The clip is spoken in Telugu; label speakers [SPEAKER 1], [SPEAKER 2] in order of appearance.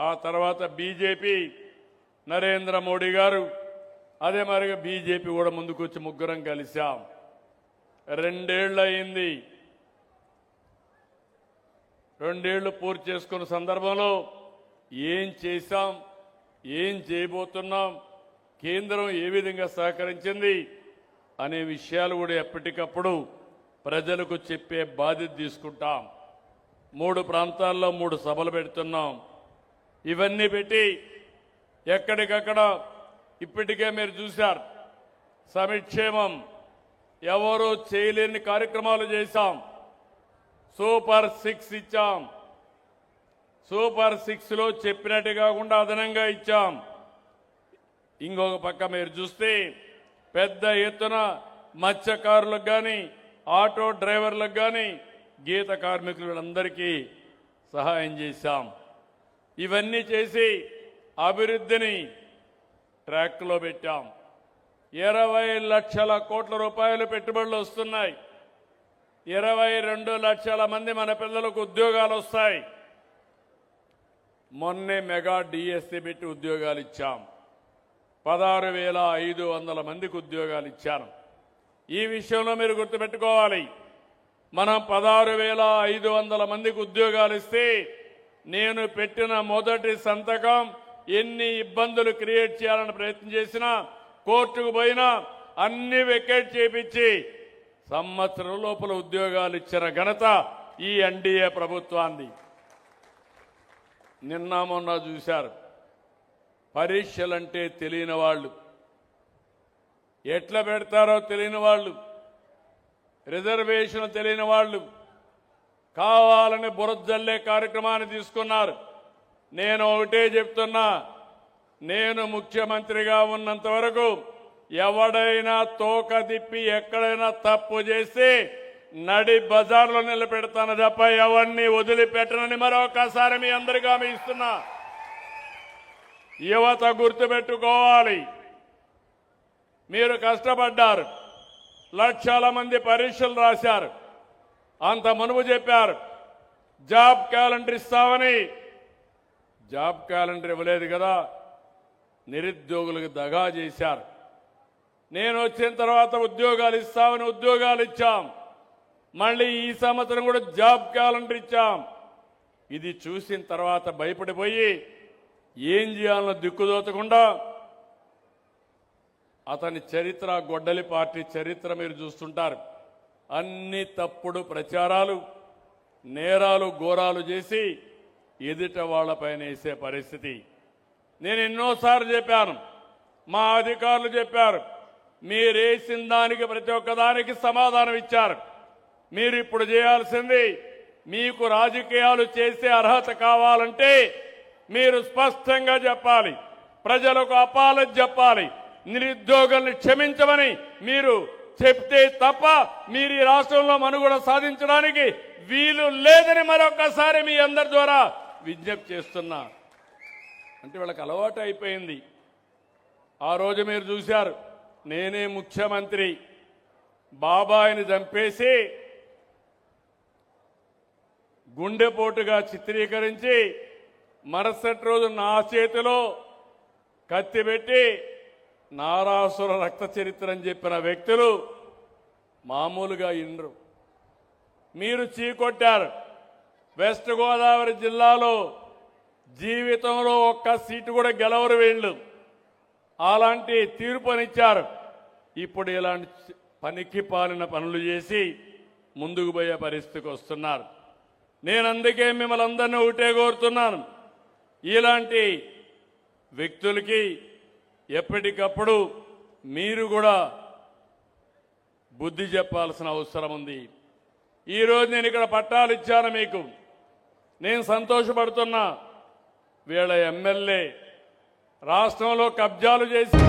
[SPEAKER 1] ఆ తర్వాత బీజేపీ నరేంద్ర మోడీ గారు, అదే మరిగా బీజేపీ కూడా ముందుకొచ్చి ముగ్గురం కలిశాం. 2 ఏళ్ళు అయింది. 2 ఏళ్లు పూర్తి చేసుకున్న సందర్భంలో ఏం చేశాం, ఏం చేయబోతున్నాం, కేంద్రం ఏ విధంగా సహకరించింది అనే విషయాలు కూడా ఎప్పటికప్పుడు ప్రజలకు చెప్పే బాధ్యత తీసుకుంటాం. 3 ప్రాంతాల్లో 3 సభలు పెడుతున్నాం. ఇవన్నీ పెట్టి ఎక్కడికక్కడ ఇప్పటికే మీరు చూశారు, సంక్షేమం ఎవరూ చేయలేని కార్యక్రమాలు చేశాం. సూపర్ 6 ఇచ్చాం. సూపర్ 6లో చెప్పినట్టు కాకుండా అదనంగా ఇచ్చాం. ఇంకొక పక్క మీరు చూస్తే పెద్ద ఎత్తున మత్స్యకారులకు కానీ, ఆటో డ్రైవర్లకు కానీ, గీత కార్మికులందరికీ సహాయం చేశాం. ఇవన్నీ చేసి అభివృద్ధిని ట్రాక్లో పెట్టాం. 20 లక్షల కోట్ల రూపాయలు పెట్టుబడులు వస్తున్నాయి. 22 లక్షల మంది మన పిల్లలకు ఉద్యోగాలు వస్తాయి. మొన్నే మెగా డిఎస్సి పెట్టి ఉద్యోగాలు ఇచ్చాం. 16,500 మందికి ఉద్యోగాలు ఇచ్చాను. ఈ విషయంలో మీరు గుర్తుపెట్టుకోవాలి, మనం 16,500 మందికి ఉద్యోగాలు ఇస్తే నేను పెట్టిన మొదటి సంతకం ఎన్ని ఇబ్బందులు క్రియేట్ చేయాలని ప్రయత్నం చేసినా, కోర్టుకు పోయినా అన్ని వెకేట్ చేపించి సంవత్సరం లోపల ఉద్యోగాలు ఇచ్చిన ఘనత ఈ ఎన్డీఏ ప్రభుత్వాన్ని. నిన్న మొన్న చూశారు, పరీక్షలంటే తెలియని వాళ్ళు, ఎట్లా పెడతారో తెలియని వాళ్ళు, రిజర్వేషన్ తెలియని వాళ్ళు కావాలని బురదజల్లే కార్యక్రమాన్ని తీసుకున్నారు. నేను ఒకటే చెప్తున్నా, నేను ముఖ్యమంత్రిగా ఉన్నంత వరకు ఎవడైనా తోక తిప్పి ఎక్కడైనా తప్పు చేసి నడి బజార్లో నిలబెడతాను తప్ప ఎవరిని వదిలిపెట్టనని మరొకసారి మీ అందరికీ హామీ ఇస్తున్నా. యువత గుర్తుపెట్టుకోవాలి, మీరు కష్టపడ్డారు, లక్షల మంది పరీక్షలు రాశారు. అంత మునుపు చెప్పారు జాబ్ క్యాలెండర్ ఇస్తామని. జాబ్ క్యాలెండర్ ఇవ్వలేదు కదా, నిరుద్యోగులకు దగా చేశారు. నేను వచ్చిన తర్వాత ఉద్యోగాలు ఇస్తామని ఉద్యోగాలు ఇచ్చాం. మళ్ళీ ఈ సంవత్సరం కూడా జాబ్ క్యాలెండర్ ఇచ్చాం. ఇది చూసిన తర్వాత భయపడిపోయి ఏం చేయాలన్న దిక్కుదోచకుండా అతని చరిత్ర, గొడ్డలి పార్టీ చరిత్ర మీరు చూస్తుంటారు. అన్ని తప్పుడు ప్రచారాలు, నేరాలు, ఘోరాలు చేసి ఎదుట వాళ్లపైన వేసే పరిస్థితి. నేను ఎన్నోసార్లు చెప్పాను, మా అధికారులు చెప్పారు, మీరేసిన దానికి ప్రతి ఒక్కదానికి సమాధానం ఇచ్చారు. మీరు ఇప్పుడు చేయాల్సింది, మీకు రాజకీయాలు చేసే అర్హత కావాలంటే మీరు స్పష్టంగా చెప్పాలి, ప్రజలకు అపాలజీ చెప్పాలి, నిరుద్యోగుల్ని క్షమించమని మీరు చెప్తే తప్ప మీరు ఈ రాష్ట్రంలో మనుగడ సాధించడానికి వీలు లేదని మరొకసారి మీ అందరి ద్వారా విజ్ఞప్తి చేస్తున్నా. అంటే వాళ్ళకి అలవాటు అయిపోయింది. ఆ రోజు మీరు చూశారు, నేనే ముఖ్యమంత్రి, బాబాయిని చంపేసి గుండెపోటుగా చిత్రీకరించి మరుసటి రోజు నా చేతిలో కత్తి పెట్టి నారాసుర రక్త చరిత్ర అని చెప్పిన వ్యక్తులు మామూలుగా ఇండ్రు. మీరు చీకొట్టారు. వెస్ట్ గోదావరి జిల్లాలో జీవితంలో ఒక్క సీటు కూడా గెలవరు వీళ్ళు. అలాంటి తీర్పునిచ్చారు. ఇప్పుడు ఇలాంటి పనికి పాలిన పనులు చేసి ముందుకు పోయే పరిస్థితికి వస్తున్నారు. నేను అందుకే మిమ్మల్ని అందరినీ ఒకటే కోరుతున్నాను, ఇలాంటి వ్యక్తులకి ఎప్పటికప్పుడు మీరు కూడా బుద్ధి చెప్పాల్సిన అవసరం ఉంది. ఈరోజు నేను ఇక్కడ పట్టాలు ఇచ్చాను మీకు, నేను సంతోషపడుతున్నా. వీళ్ళ ఎమ్మెల్యే రాష్ట్రంలో కబ్జాలు చేసి